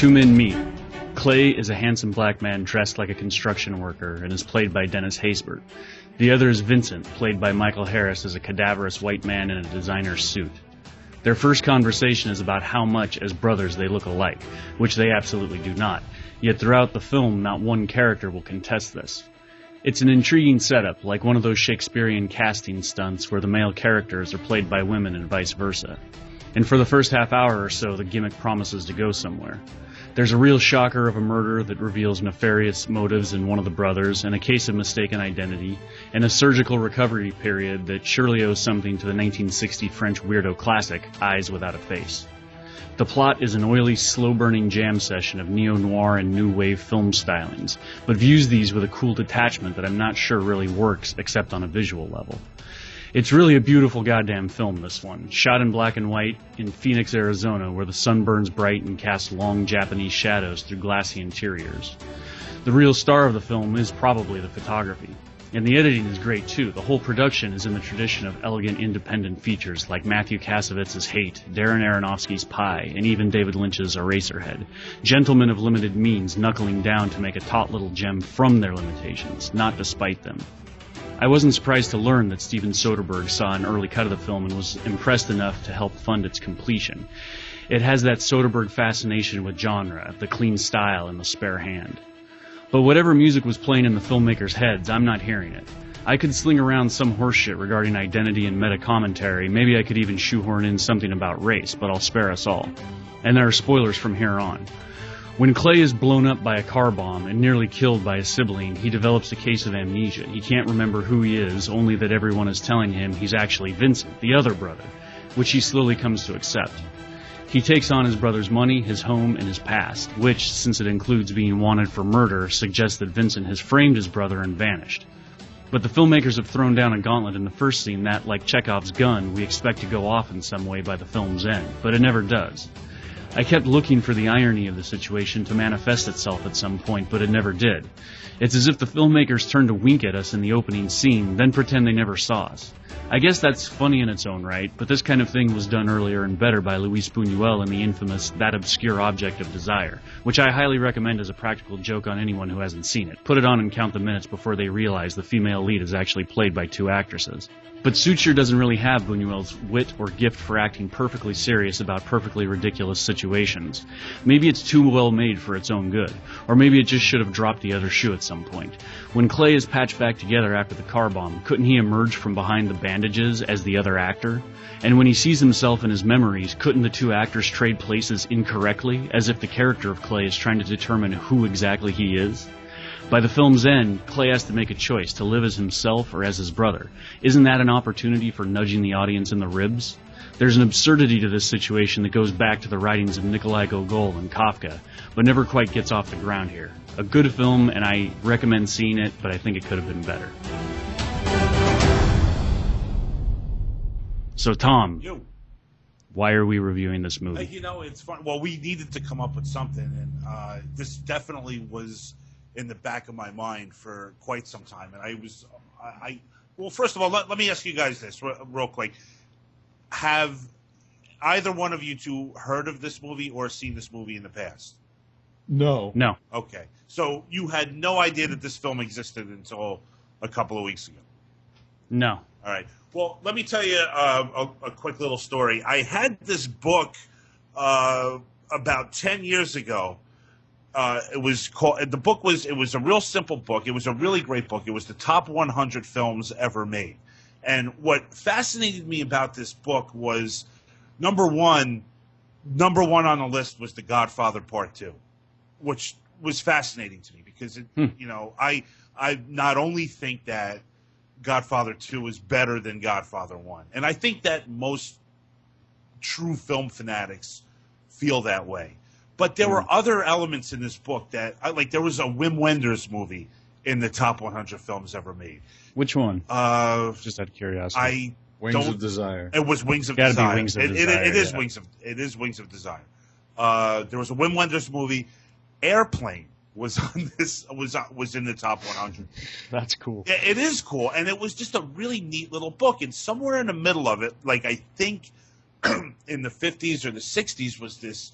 Two men meet. Clay is a handsome black man dressed like a construction worker and is played by Dennis Haysbert. The other is Vincent, played by Michael Harris as a cadaverous white man in a designer suit. Their first conversation is about how much, as brothers, they look alike, which they absolutely do not. Yet throughout the film, not one character will contest this. It's an intriguing setup, like one of those Shakespearean casting stunts where the male characters are played by women and vice versa. And for the first half hour or so, the gimmick promises to go somewhere. There's a real shocker of a murder that reveals nefarious motives in one of the brothers, and a case of mistaken identity, and a surgical recovery period that surely owes something to the 1960 French weirdo classic, Eyes Without a Face. The plot is an oily, slow-burning jam session of neo-noir and new wave film stylings, but views these with a cool detachment that I'm not sure really works except on a visual level. It's really a beautiful goddamn film, this one. Shot in black and white in Phoenix, Arizona, where the sun burns bright and casts long Japanese shadows through glassy interiors. The real star of the film is probably the photography. And the editing is great too. The whole production is in the tradition of elegant independent features like Matthew Kasowitz's Hate, Darren Aronofsky's Pi, and even David Lynch's Eraserhead. Gentlemen of limited means knuckling down to make a taut little gem from their limitations, not despite them. I wasn't surprised to learn that Steven Soderbergh saw an early cut of the film and was impressed enough to help fund its completion. It has that Soderbergh fascination with genre, the clean style, and the spare hand. But whatever music was playing in the filmmakers' heads, I'm not hearing it. I could sling around some horseshit regarding identity and meta-commentary, maybe I could even shoehorn in something about race, but I'll spare us all. And there are spoilers from here on. When Clay is blown up by a car bomb and nearly killed by a sibling, he develops a case of amnesia. He can't remember who he is, only that everyone is telling him he's actually Vincent, the other brother, which he slowly comes to accept. He takes on his brother's money, his home, and his past, which, since it includes being wanted for murder, suggests that Vincent has framed his brother and vanished. But the filmmakers have thrown down a gauntlet in the first scene that, like Chekhov's gun, we expect to go off in some way by the film's end, but it never does. I kept looking for the irony of the situation to manifest itself at some point, but it never did. It's as if the filmmakers turned to wink at us in the opening scene, then pretend they never saw us. I guess that's funny in its own right, but this kind of thing was done earlier and better by Luis Buñuel in the infamous That Obscure Object of Desire, which I highly recommend as a practical joke on anyone who hasn't seen it. Put it on and count the minutes before they realize the female lead is actually played by two actresses. But Suture doesn't really have Buñuel's wit or gift for acting perfectly serious about perfectly ridiculous situations. Maybe it's too well made for its own good, or maybe it just should have dropped the other shoe at some point. When Clay is patched back together after the car bomb, couldn't he emerge from behind the bandages as the other actor? And when he sees himself in his memories, couldn't the two actors trade places incorrectly, as if the character of Clay is trying to determine who exactly he is? By the film's end, Clay has to make a choice, to live as himself or as his brother. Isn't that an opportunity for nudging the audience in the ribs? There's an absurdity to this situation that goes back to the writings of Nikolai Gogol and Kafka, but never quite gets off the ground here. A good film, and I recommend seeing it, but I think it could have been better. So, Tom, why are we reviewing this movie? It's fun. Well, we needed to come up with something, and this definitely was in the back of my mind for quite some time. And well, first of all, let me ask you guys this real quick. Have either one of you two heard of this movie or seen this movie in the past? No. Okay. So you had no idea that this film existed until a couple of weeks ago? No. All right. Well, let me tell you a quick little story. I had this book about 10 years ago. It was a real simple book. It was a really great book. It was the top 100 films ever made. And what fascinated me about this book was number one on the list was The Godfather Part 2, which was fascinating to me because I not only think that Godfather 2 is better than Godfather 1, and I think that most true film fanatics feel that way. But there were other elements in this book that, there was a Wim Wenders movie in the top 100 films ever made. Which one? Just out of curiosity. Wings of Desire. It was Wings of Gotta Desire. Be Wings of Desire. It is Wings of Desire. There was a Wim Wenders movie. Airplane was on this. Was in the top 100. That's cool. It is cool, and it was just a really neat little book. And somewhere in the middle of it, I think in the 50s or the 60s, was this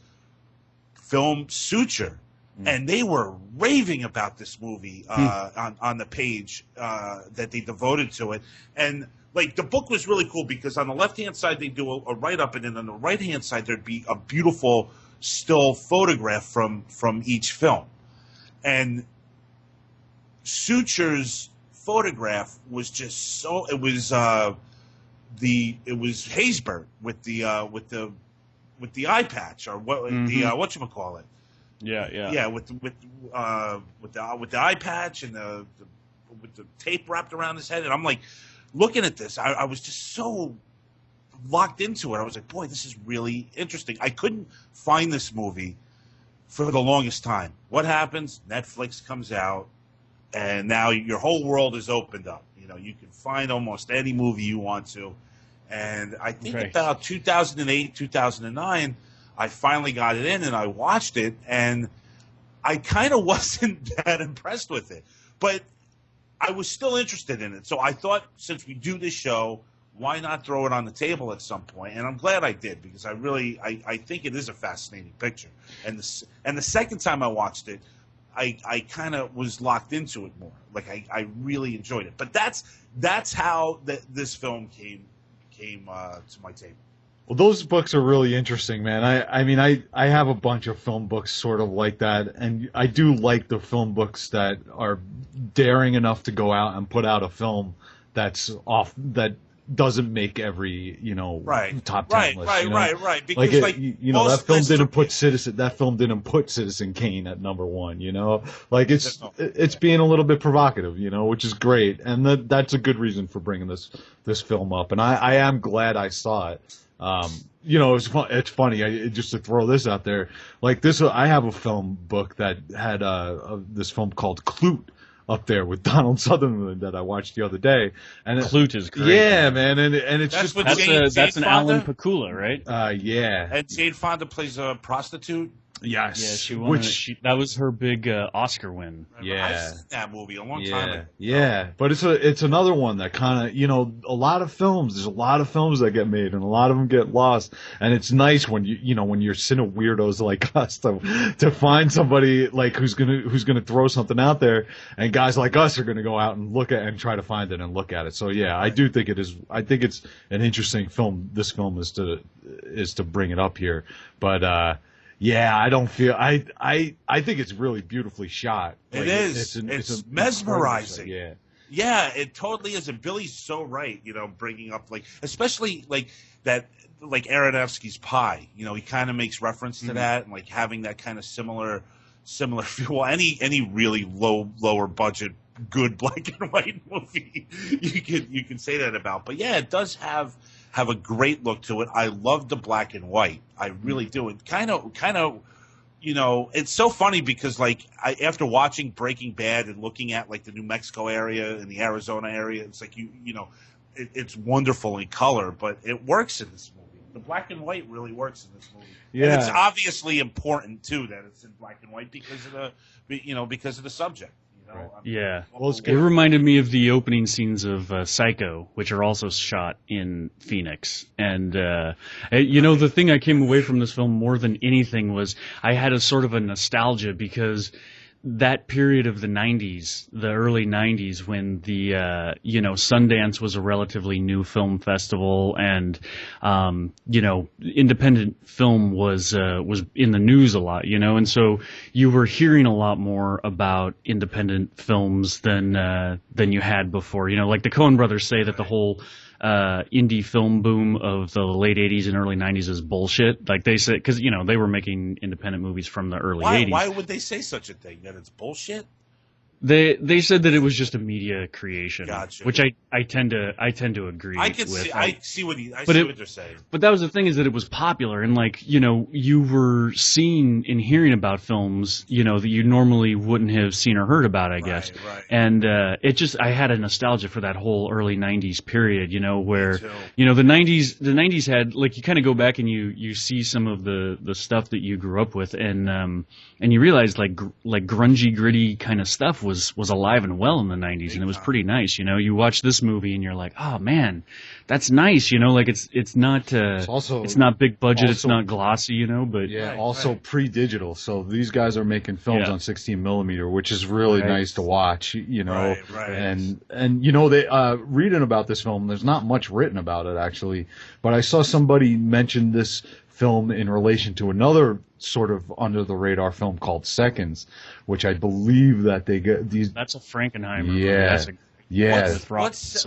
film Suture, and they were raving about this movie on the page that they devoted to it. And like the book was really cool because on the left-hand side they do a write-up, and then on the right-hand side there'd be a beautiful still photograph from each film. And Suture's photograph was just so it was Haysbert with the eye patch, or whatchamacallit. Yeah, with the eye patch and with the tape wrapped around his head. And I'm like looking at this, I was just so locked into it. I was like, boy, this is really interesting. I couldn't find this movie for the longest time. What happens? Netflix comes out, and now your whole world is opened up. You know, you can find almost any movie you want to. And I think about 2008, 2009, I finally got it in and I watched it, and I kind of wasn't that impressed with it. But I was still interested in it. So I thought, since we do this show, why not throw it on the table at some point? And I'm glad I did, because I think it is a fascinating picture. And the second time I watched it, I kind of was locked into it more. Like I really enjoyed it. But that's how this film came to my table. Well, those books are really interesting, man. I mean, I have a bunch of film books sort of like that, and I do like the film books that are daring enough to go out and put out a film that doesn't make every top 10 list. Right. Because that film didn't put Citizen Kane at number one. You know, like it's being a little bit provocative, which is great, and that's a good reason for bringing this film up. And I am glad I saw it. It's funny. Just to throw this out there, like this, I have a film book that had this film called Clute up there with Donald Sutherland that I watched the other day, and Clute is great. Yeah, man, and it's that's just that's an Alan Pakula, right? Yeah. And Jane Fonda plays a prostitute. Yes, yeah, that was her big Oscar win. Yeah, I've seen that movie a long time ago. Yeah, but it's another one that kind of a lot of films. There's a lot of films that get made, and a lot of them get lost. And it's nice when when you're cine weirdos like us to find somebody like who's gonna throw something out there, and guys like us are gonna go out and look at and try to find it and look at it. So yeah, I do think it is. I think it's an interesting film. This film is to bring it up here, but. Yeah, I don't feel. I think it's really beautifully shot. It is. It's mesmerizing. Yeah, it totally is. And Billy's so right. Bringing up especially that, Aronofsky's Pie. He kind of makes reference to that, and having that kind of similar feel. Well, any really lower budget good black and white movie you can say that about. But yeah, it does have a great look to it. I love the black and white. I really do. It kind of, it's so funny because after watching Breaking Bad and looking at the New Mexico area and the Arizona area, it's it's wonderful in color, but it works in this movie. The black and white really works in this movie. Yeah. And it's obviously important too that it's in black and white because of the subject. Right. Yeah, it reminded me of the opening scenes of Psycho, which are also shot in Phoenix. And the thing I came away from this film more than anything was I had a sort of a nostalgia because that period of the 90s, the early 90s, when the Sundance was a relatively new film festival, and independent film was in the news a lot, and so you were hearing a lot more about independent films than you had before. Like the Coen brothers say that the whole indie film boom of the late 80s and early 90s is bullshit. Like they said, because they were making independent movies from the early 80s. Why would they say such a thing? That it's bullshit? They said that it was just a media creation, gotcha. Which I tend to agree. I see what they're saying. But that was the thing, is that it was popular, and you were seeing and hearing about films that you normally wouldn't have seen or heard about, I guess. Right. And I had a nostalgia for that whole early 90s period, where the 90s had you kind of go back and you see some of the stuff that you grew up with, and you realize like grungy, gritty kind of stuff was alive and well in the 90s, and it was pretty nice. You know, you watch this movie and you're like, oh man, that's nice. You know, like it's not it's not big budget, it's not glossy. You know, but pre-digital. So these guys are making films on 16 millimeter, which is really nice to watch. You know, and you know, they reading about this film, there's not much written about it actually, but I saw somebody mention this film in relation to another sort of under the radar film called Seconds, which I believe that they get these. That's a Frankenheimer movie.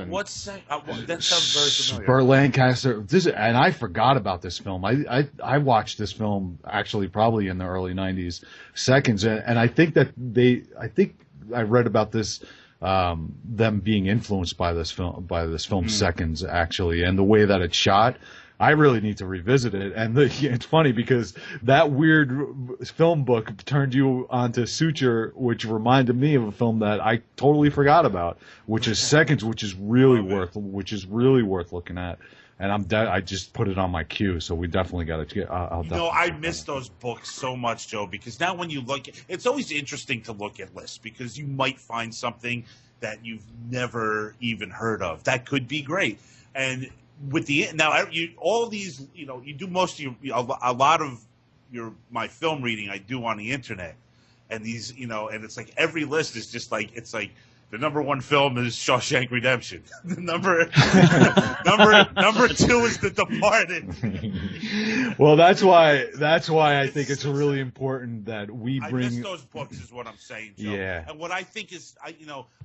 What's that sounds very familiar. Burt Lancaster. And I forgot about this film. I watched this film actually probably in the early 90s. Seconds, and I think that I read about this. Them being influenced by this film Seconds actually, and the way that it's shot. I really need to revisit it, and it's funny because that weird film book turned you onto Suture, which reminded me of a film that I totally forgot about, which is Seconds, which is really worth looking at. And I just put it on my queue, so we definitely got to get. I miss those books so much, Joe, because now when you look, it's always interesting to look at lists because you might find something that you've never even heard of that could be great, and with all these, you know, you do most of a lot of my film reading I do on the internet, and these, you know, and it's like every list is just like, it's like the number one film is Shawshank Redemption, the number two is The Departed. Well, that's why I think it's really important that we bring. I miss those books, is what I'm saying, Joe. Yeah. And what I think is,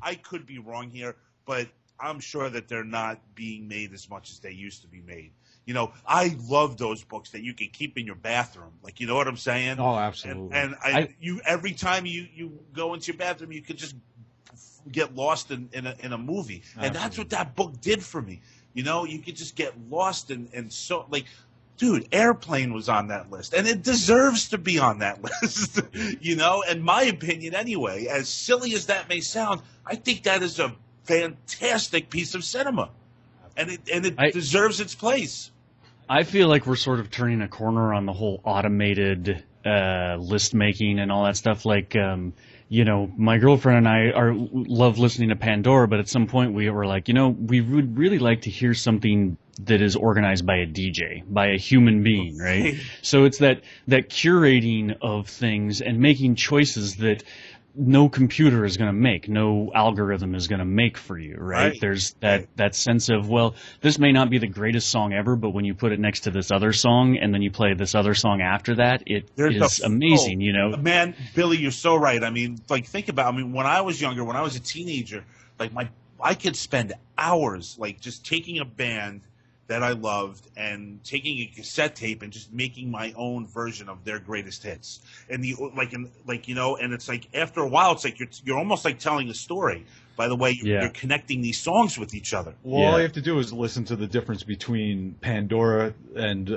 I could be wrong here, but I'm sure that they're not being made as much as they used to be made. You know, I love those books that you can keep in your bathroom. Like, you know what I'm saying? Oh, absolutely. And you every time you go into your bathroom, you could just get lost in a movie. Absolutely. And that's what that book did for me. You know, you could just get lost and so, like, dude, Airplane was on that list, and it deserves to be on that list. You know, in my opinion anyway, as silly as that may sound, I think that is a fantastic piece of cinema, and it deserves its place. I feel like we're sort of turning a corner on the whole automated list making and all that stuff. Like, you know, my girlfriend and I love listening to Pandora, but at some point we were like, you know, we would really like to hear something that is organized by a DJ, by a human being, right? So it's that curating of things and making choices that no computer is going to make, no algorithm is going to make for you, right? There's that sense of, well, this may not be the greatest song ever, but when you put it next to this other song and then you play this other song after that, is amazing, you know? Man, Billy, you're so right. I mean, like, think about, when I was younger, when I was a teenager, like, I could spend hours, like, just taking a band that I loved and taking a cassette tape and just making my own version of their greatest hits. And you know, and it's like after a while, it's like you're almost like telling a story. By the way, you're connecting these songs with each other. Well, all you have to do is listen to the difference between Pandora and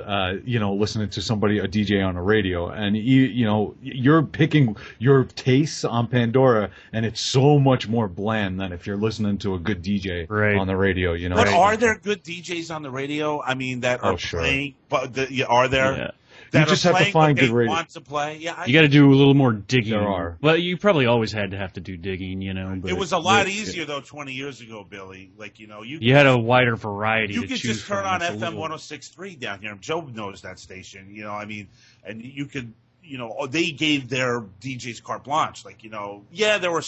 you know, listening to a DJ on a radio, and you know, you're picking your tastes on Pandora, and it's so much more bland than if you're listening to a good DJ on the radio. You know, but are there good DJs on the radio? I mean, that are playing. But are there? Yeah. You just have to find good radio. Want to play. Yeah, you got to do a little more digging. There are. Well, you probably always had to have to do digging, you know. But it was a lot easier though 20 years ago, Billy. Like, you know, you had a wider variety. You to could choose just turn from. on FM 106.3 down here. Joe knows that station. You know, I mean, and you could. You know, they gave their DJs carte blanche. Like, you know, there were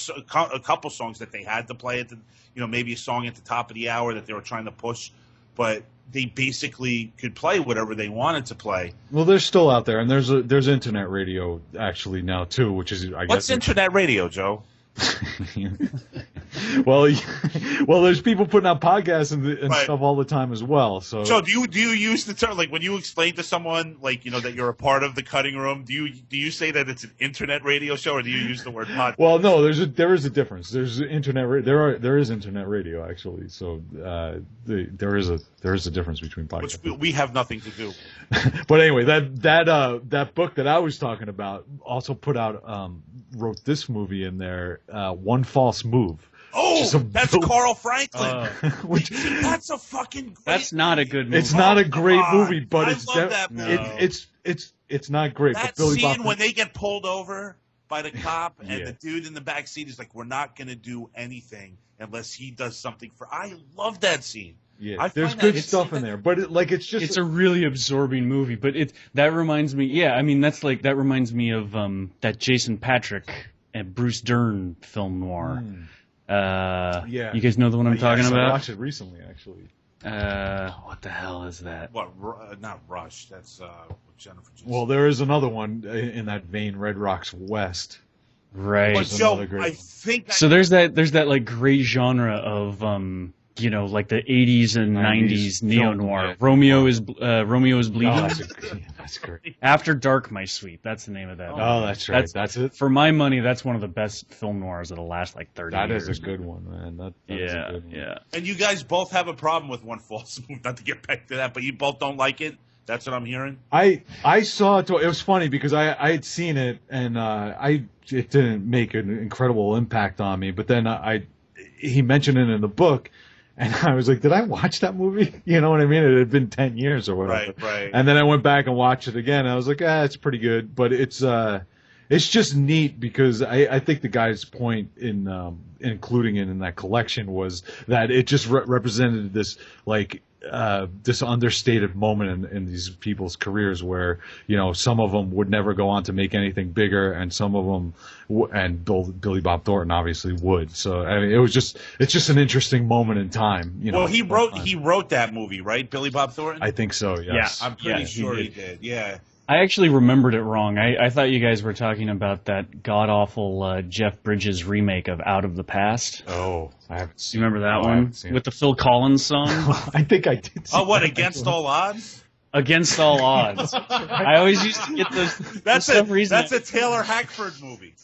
a couple songs that they had to play at the, you know, maybe a song at the top of the hour that they were trying to push, but they basically could play whatever they wanted to play. Well, they're still out there, and there's internet radio actually now too, which is What's internet radio, Joe? well, there's people putting out podcasts and stuff all the time as well. So do you use the term, like, when you explain to someone, like, you know, that you're a part of the cutting room? Do you say that it's an internet radio show, or do you use the word podcast? Well, no, there is a difference. There's internet. There is internet radio actually. So there is a difference between podcasts. Which we have nothing to do. But anyway, that book that I was talking about also wrote this movie in there, One False Move. Oh, that's Carl Franklin. That's a fucking great That's not a good movie. It's not a great movie, but I love that movie. It's not great. That but Billy scene Bob, when they get pulled over by the cop, and Yeah. the dude in the back seat is like, "We're not going to do anything unless he does something for." I love that scene. Yeah, I there's find good that- stuff in there, but it's just It's a really absorbing movie, but that reminds me. Yeah, I mean that reminds me of that Jason Patrick and Bruce Dern film noir. Yeah. You guys know the one I'm talking I about? watched it recently, actually. What the hell is that? What? Not Rush. That's Jennifer. Jason. Well, there is another one in that vein, Red Rocks West. Right. But There's Joe, another great I one. think So there's that like gray genre of like the 80s and 90s neo noir. yeah. Romeo is Bleeding. Oh, that's great. After Dark, My Sweet. That's the name of that. Oh, that's right. That's it. For my money, that's one of the best film noirs of the last like 30 That years. is a good one, man. That is a Yeah, good one. yeah. And you guys both have a problem with One False Move. Not to get back to that, but you both don't like it. That's what I'm hearing. I saw it. It was funny because I had seen it and it didn't make an incredible impact on me. But then he mentioned it in the book, and I was like, did I watch that movie? You know what I mean? It had been 10 years or whatever. Right. And then I went back and watched it again. And I was like, it's pretty good. But it's just neat because I think the guy's point in including it in that collection was that it just represented this like this understated moment in these people's careers where, you know, some of them would never go on to make anything bigger, and some of them, and Billy Bob Thornton obviously would. So I mean, it's just an interesting moment in time. You know. Well, he wrote that movie, right? Billy Bob Thornton. I think so. Yes. I'm pretty sure he he did. Yeah. I actually remembered it wrong. I thought you guys were talking about that god-awful Jeff Bridges remake of Out of the Past. Oh, I haven't Do seen. you remember that I one? haven't seen With the Phil Collins song? I think I did. Oh, what? Against All Odds? Against All Odds. I always used to get those. That's for some reason, That's a Taylor Hackford movie.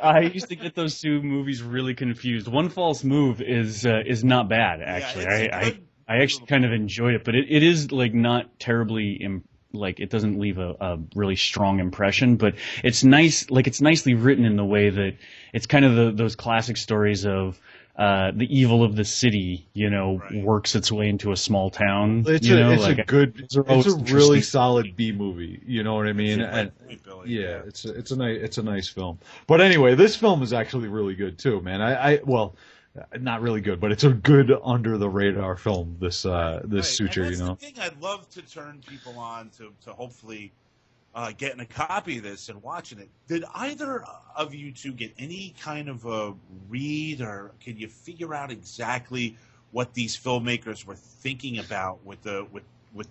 I used to get those two movies really confused. One False Move is not bad, actually. I actually kind of enjoyed it, but it is like not terribly like it doesn't leave a really strong impression, but it's nice. Like it's nicely written in the way that it's kind of those classic stories of the evil of the city, you know, works its way into a small town. It's a really solid B movie. You know what I mean? And yeah, it's a nice film. But anyway, this film is actually really good too, man. Well, not really good, but it's a good under the radar film. This Suture, and you know. the thing I'd love to turn people on to hopefully getting a copy of this and watching it. Did either of you two get any kind of a read, or can you figure out exactly what these filmmakers were thinking about with the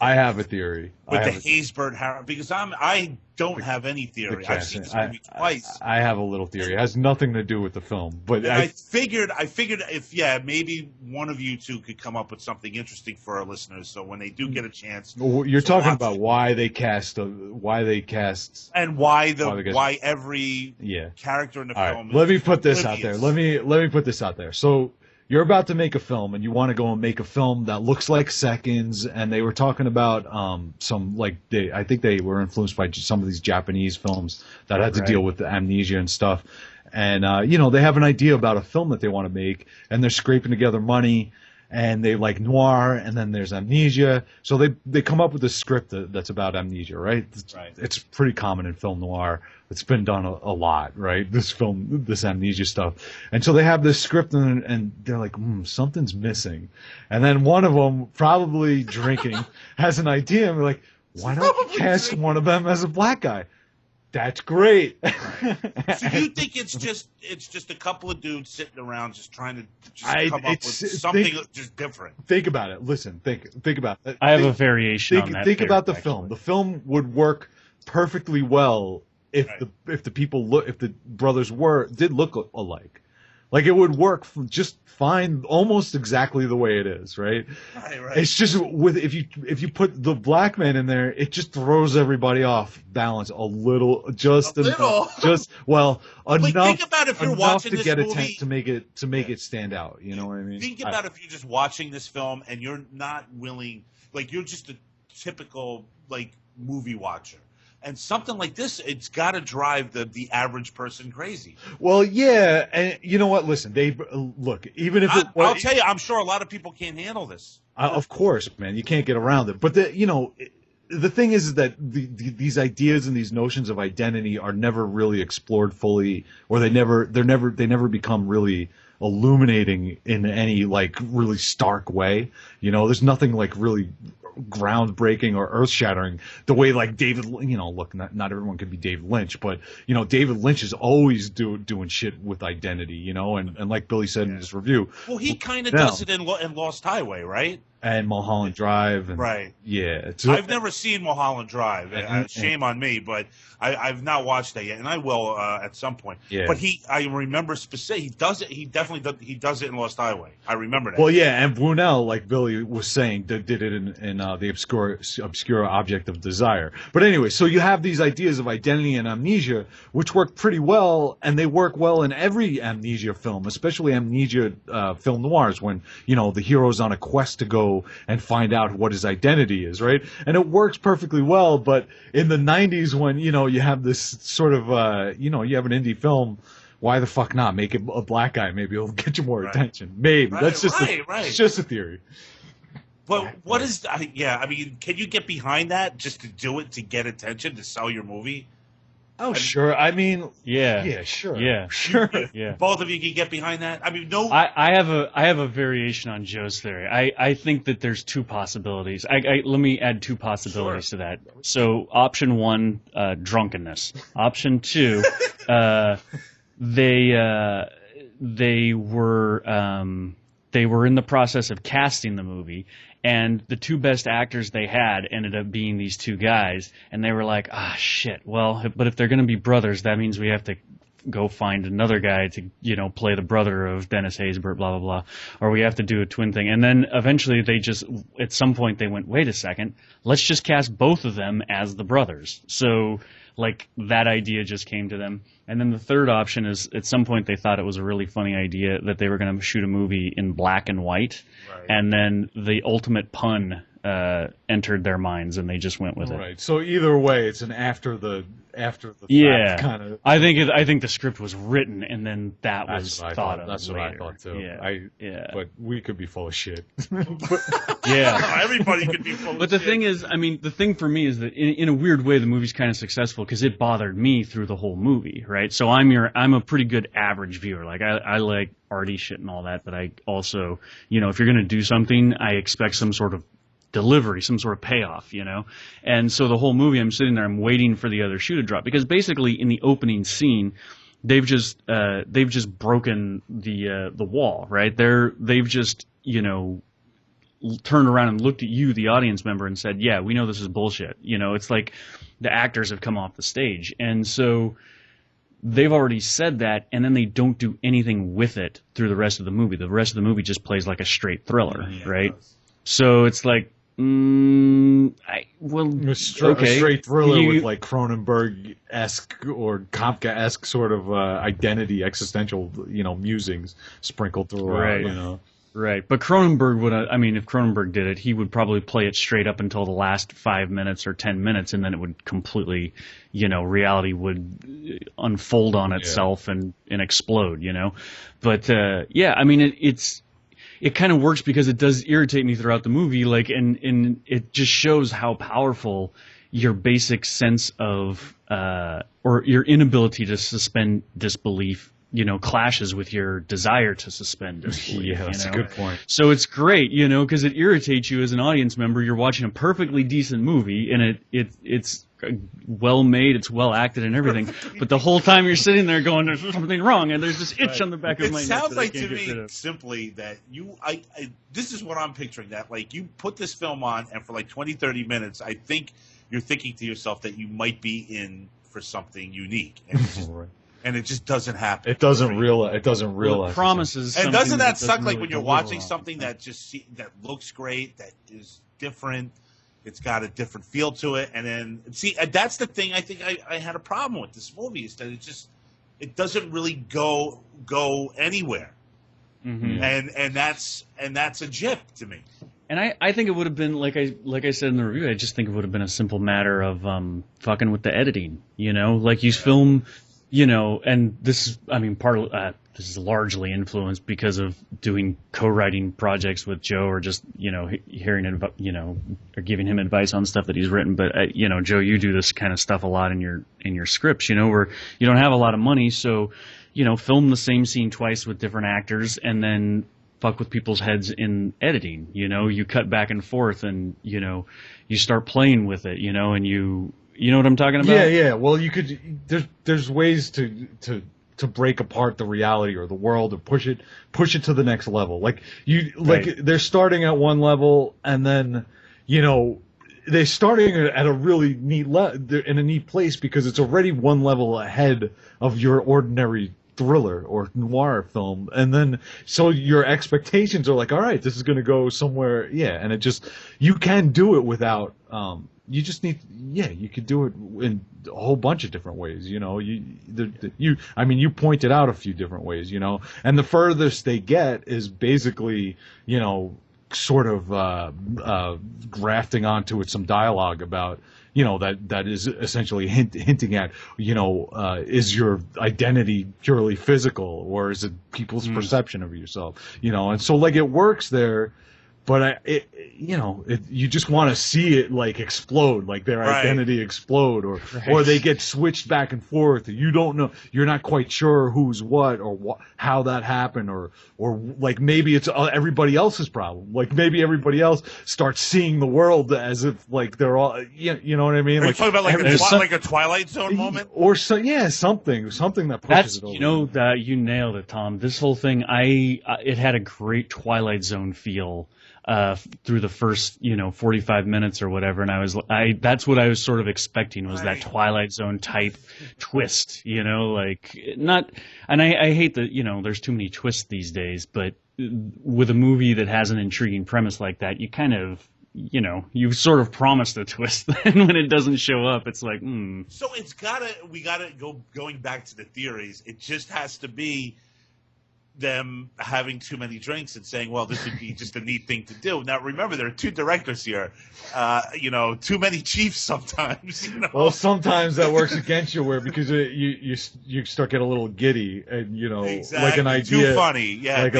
I have a theory. with the Haysbert Harris, because I don't have any theory. I've seen this movie twice. I have a little theory. It has nothing to do with the film, but I figured if maybe one of you two could come up with something interesting for our listeners, so when they do get a chance. You're talking about it. why they cast and why every yeah. character in the All right, film. let me put this out oblivious. there. Let me put this out there. So you're about to make a film, and you want to go and make a film that looks like Seconds, and they were talking about I think they were influenced by some of these Japanese films that had to deal with the amnesia and stuff. And they have an idea about a film that they want to make, and they're scraping together money, and they like noir, and then there's amnesia. So they come up with a script that's about amnesia, right? It's pretty common in film noir. It's been done a lot, right? This amnesia stuff. And so they have this script, and they're like, something's missing. And then one of them, probably drinking, has an idea, and we're like, why don't you cast one of them as a black guy? That's great. So you think it's just a couple of dudes sitting around just trying to come up with something just different? Think about it. Listen, think about it. I have a variation on that. Think about the actually. film. The film would work perfectly well if the brothers did look alike. Like it would work just fine, almost exactly the way it is, right? Right. It's just if you put the black man in there, it just throws everybody off balance a little, enough. Think about if you're watching to this get movie, to make it stand out. You know what I mean? Think about if you're just watching this film and you're not willing, like you're just a typical like movie watcher. And something like this, it's got to drive the average person crazy. Well, yeah, and you know what? Listen, even if I'll tell you, I'm sure a lot of people can't handle this. Of course, man, you can't get around it. But the thing is that these ideas and these notions of identity are never really explored fully, or they never become really illuminating in any like really stark way. You know, there's nothing like really groundbreaking or earth-shattering the way like David, you know, look, not everyone could be David Lynch, but you know, David Lynch is always doing shit with identity, you know, and like Billy said in his review, well, he kind of does it in Lost Highway, right? And Mulholland Drive, and, right? Yeah, I've never seen Mulholland Drive. Shame on me, but I've not watched that yet, and I will at some point. Yeah. But I remember specifically he does it. He definitely does. He does it in Lost Highway. I remember that. Well, yeah, and Brunel, like Billy was saying, did it in the obscure object of desire. But anyway, so you have these ideas of identity and amnesia, which work pretty well, and they work well in every amnesia film, especially amnesia film noirs, when you know the hero's on a quest to go and find out what his identity is, right? And it works perfectly well, but in the 90s when, you know, you have this sort of, you know, you have an indie film, why the fuck not? Make it a black guy. Maybe it'll get you more attention. Maybe. That's just it's just a theory. But what is, I mean, can you get behind that just to do it to get attention, to sell your movie? Oh, sure. I mean, yeah, sure. Yeah, sure. Yeah. Both of you can get behind that. I mean, no. I have a variation on Joe's theory. I think that there's two possibilities. Let me add two possibilities to that. So, option one, drunkenness. Option two, they were in the process of casting the movie, and the two best actors they had ended up being these two guys, and they were like, shit, well, but if they're going to be brothers, that means we have to go find another guy to, you know, play the brother of Dennis Haysbert, blah, blah, blah, or we have to do a twin thing. And then eventually they just, at some point they went, wait a second, let's just cast both of them as the brothers. So, like, that idea just came to them. And then the third option is, at some point they thought it was a really funny idea that they were going to shoot a movie in black and white, and then the ultimate pun entered their minds, and they just went with it. Right. So either way, it's an after the fact kind of. I think the script was written, and then that was thought of. That's later. what I thought too. Yeah. But we could be full of shit. Yeah. Everybody could be full of shit. But the thing is, I mean, the thing for me is that in a weird way, the movie's kind of successful because it bothered me through the whole movie, right? So I'm a pretty good average viewer. Like I like arty shit and all that, but I also, you know, if you're gonna do something, I expect some sort of delivery, some sort of payoff, you know? And so the whole movie, I'm sitting there, I'm waiting for the other shoe to drop, because basically in the opening scene, they've just broken the wall, right? They've just, you know, turned around and looked at you, the audience member, and said, yeah, we know this is bullshit. You know, it's like the actors have come off the stage. And so they've already said that, and then they don't do anything with it through the rest of the movie. The rest of the movie just plays like a straight thriller, right? So it's like, a straight thriller with like Cronenberg-esque or Kafka-esque sort of identity, existential, you know, musings sprinkled throughout, right. You know. Right, but Cronenberg would, I mean, if Cronenberg did it, he would probably play it straight up until the last 5 minutes or 10 minutes, and then it would completely, you know, reality would unfold on itself and explode, you know. But, yeah, I mean, it kind of works because it does irritate me throughout the movie, like, and it just shows how powerful your basic sense of, or your inability to suspend disbelief, you know, clashes with your desire to suspend disbelief. Yeah, that's a good point. So it's great, you know, because it irritates you as an audience member. You're watching a perfectly decent movie, and it's well made, it's well acted and everything, but the whole time you're sitting there going, there's something wrong, and there's this itch on the back of my neck. It sounds like to me simply that this is what I'm picturing, that like you put this film on, and for like 20-30 minutes, I think you're thinking to yourself that you might be in for something unique. And it just doesn't happen. It doesn't realize. Well, it promises. And doesn't that suck? Like when you're watching something that that looks great, that is different, it's got a different feel to it, and then that's the thing. I think I had a problem with this movie, is that it doesn't really go anywhere, and that's a jip to me. And I think it would have been, like I said in the review, I just think it would have been a simple matter of fucking with the editing. You know, like you film you know, and this is, I mean, this is largely influenced because of doing co-writing projects with Joe, or just, you know, hearing it about, you know, or giving him advice on stuff that he's written. But you know, Joe, you do this kind of stuff a lot in your scripts, you know, where you don't have a lot of money, so, you know, film the same scene twice with different actors, and then fuck with people's heads in editing. You know, you cut back and forth, and, you know, you start playing with it, you know, and you know what I'm talking about? Yeah. Well, you could. There's ways to break apart the reality or the world, or push it to the next level. Like Right. they're starting at one level, and then, you know, they're starting at a really they're in a neat place because it's already one level ahead of your ordinary thriller or noir film, and then so your expectations are like, all right, this is going to go somewhere, yeah, and it just, you can do it without, you just need, yeah, you could do it in a whole bunch of different ways, you know. I mean, you pointed out a few different ways, you know, and the furthest they get is basically, you know, sort of grafting onto it some dialogue about, you know, that is essentially hinting at, you know, is your identity purely physical, or is it people's perception of yourself, you know? And so, like, it works there, but you just want to see it, like, explode, like their identity explode, or they get switched back and forth. You don't know, you're not quite sure who's what, or how that happened, or like maybe it's everybody else's problem. Like maybe everybody else starts seeing the world as if like they're all, you know what I mean? Are you Like, talking about like a Twilight Zone moment, or something that pushes it over. You know, that you nailed it, Tom. This whole thing, it had a great Twilight Zone feel through the first, you know, 45 minutes or whatever, and that's what I was sort of expecting, was that Twilight Zone type twist, you know, like, not, and I hate that, you know, there's too many twists these days, but with a movie that has an intriguing premise like that, you kind of, you know, you sort of promised a twist, then when it doesn't show up, it's like, So we gotta going back to the theories, it just has to be them having too many drinks and saying, well, this would be just a neat thing to do. Now, remember, there are two directors here. You know, too many chiefs sometimes. You know? Well, sometimes that works against you, where because you start getting a little giddy, and, you know, exactly. like an idea, too funny, yeah, like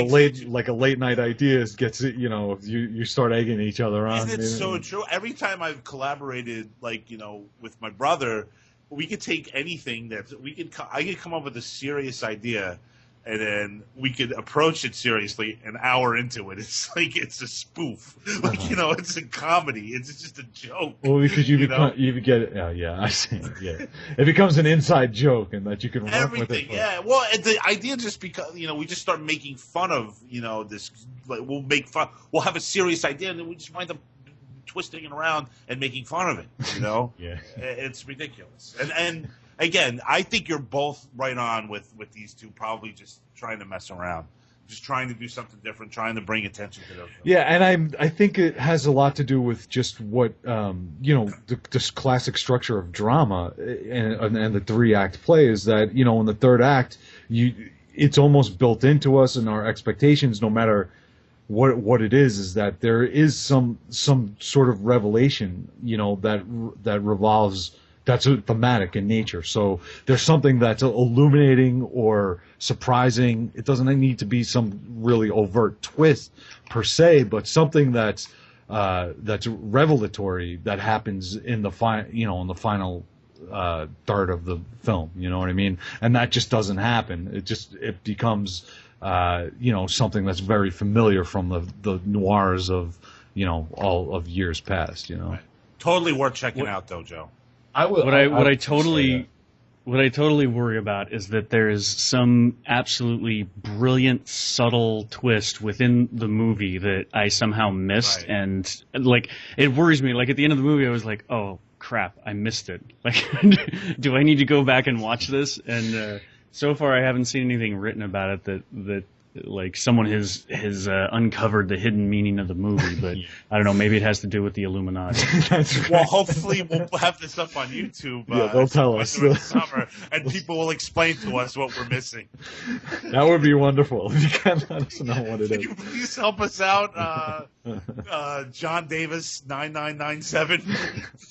a late night idea gets it. You know, you start egging each other on. Isn't it so true? Every time I've collaborated, like, you know, with my brother, we could take anything I could come up with a serious idea, and then we could approach it seriously an hour into it. It's like it's a spoof. Like, you know, it's a comedy. It's just a joke. Well, because you get it. Yeah, I see. Yeah, it becomes an inside joke, and that you can run with it. Yeah. Well, the idea just because, you know, we just start making fun of, you know, this. Like, we'll have a serious idea, and then we just wind up twisting it around and making fun of it. You know. Yeah. It's ridiculous. And again, I think you're both right on with these two, probably just trying to mess around, just trying to do something different, trying to bring attention to those. Yeah, and I think it has a lot to do with just what, you know, this classic structure of drama and the 3-act play is that, you know, in the third act, it's almost built into us and our expectations, no matter what it is that there is some sort of revelation, you know, that revolves. That's thematic in nature. So there's something that's illuminating or surprising. It doesn't need to be some really overt twist per se, but something that's revelatory that happens in the final third of the film. You know what I mean? And that just doesn't happen. It becomes you know, something that's very familiar from the noirs of, you know, all of years past. You know, right. Totally worth checking out, though, Joe. What I totally worry about is that there is some absolutely brilliant, subtle twist within the movie that I somehow missed, right. And like it worries me. Like at the end of the movie, I was like, "Oh crap, I missed it." Like, do I need to go back and watch this? And so far, I haven't seen anything written about it that like someone has uncovered the hidden meaning of the movie, but I don't know. Maybe it has to do with the Illuminati. That's right. Well, hopefully we'll have this up on YouTube. Yeah, they'll tell us during the summer, and people will explain to us what we're missing. That would be wonderful if you can let us know what it Can is. you please help us out, John Davis 9997?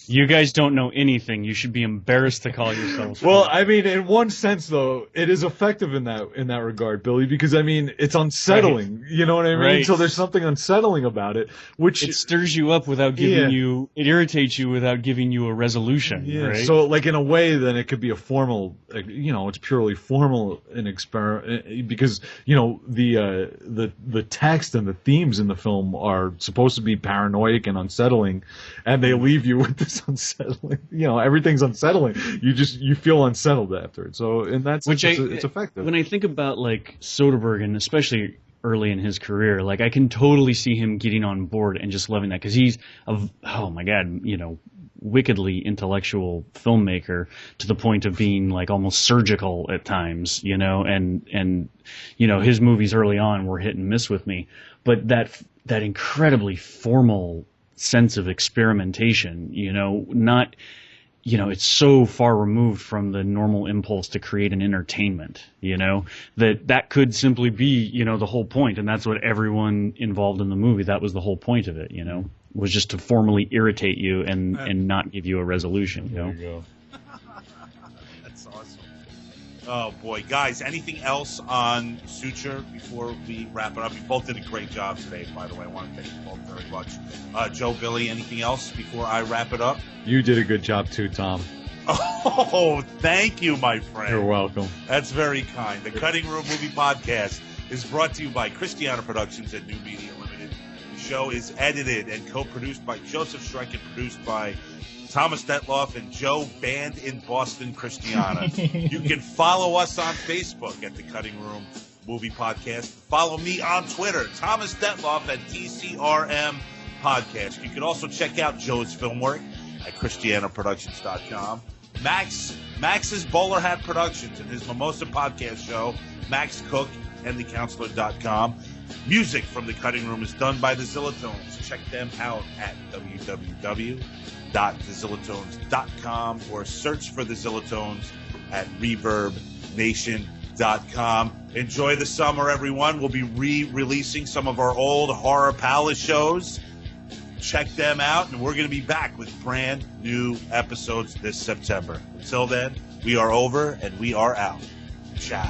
You guys don't know anything. You should be embarrassed to call yourselves. Well, I mean, in one sense, though, it is effective in that regard, Billy, because I mean, it's unsettling. Right. You know what I mean? Right. So there's something unsettling about it, which it stirs you up without giving you. It irritates you without giving you a resolution. Yeah. Right? So, like in a way, then it could be a formal. It's purely formal an experiment because the text and the themes in the film are supposed to be paranoid and unsettling, and they leave you with this unsettling. Everything's unsettling. You feel unsettled after it. So in that sense, it's effective. When I think about like Soderbergh, and especially early in his career, like I can totally see him getting on board and just loving that because he's wickedly intellectual filmmaker to the point of being like almost surgical at times, and his movies early on were hit and miss with me, but that incredibly formal sense of experimentation, it's so far removed from the normal impulse to create an entertainment, that could simply be, the whole point. And that's what everyone involved in the movie, that was the whole point of it, was just to formally irritate you and not give you a resolution, There you go. That's awesome. Oh, boy. Guys, anything else on Suture before we wrap it up? You both did a great job today, by the way. I want to thank you both very much. Joe, Billy, anything else before I wrap it up? You did a good job too, Tom. Oh, thank you, my friend. You're welcome. That's very kind. The Cutting Room Movie Podcast is brought to you by Christiana Productions and New Media Limited. The show is edited and co-produced by Joseph Schreck and produced by Thomas Detloff and Joe Band in Boston, Christiana. You can follow us on Facebook at The Cutting Room Movie Podcast. Follow me on Twitter, Thomas Detloff at TCRM Podcast. You can also check out Joe's film work at ChristianaProductions.com. Max's Bowler Hat Productions and his Mimosa Podcast show, Max Cook and TheCounselor.com. Music from The Cutting Room is done by the Zillatones. Check them out at www.thezillatones.com or search for the Zillatones at ReverbNation.com. Enjoy the summer, everyone. We'll be re-releasing some of our old Horror Palace shows. Check them out, and we're going to be back with brand new episodes this September. Until then, we are over and we are out. Ciao.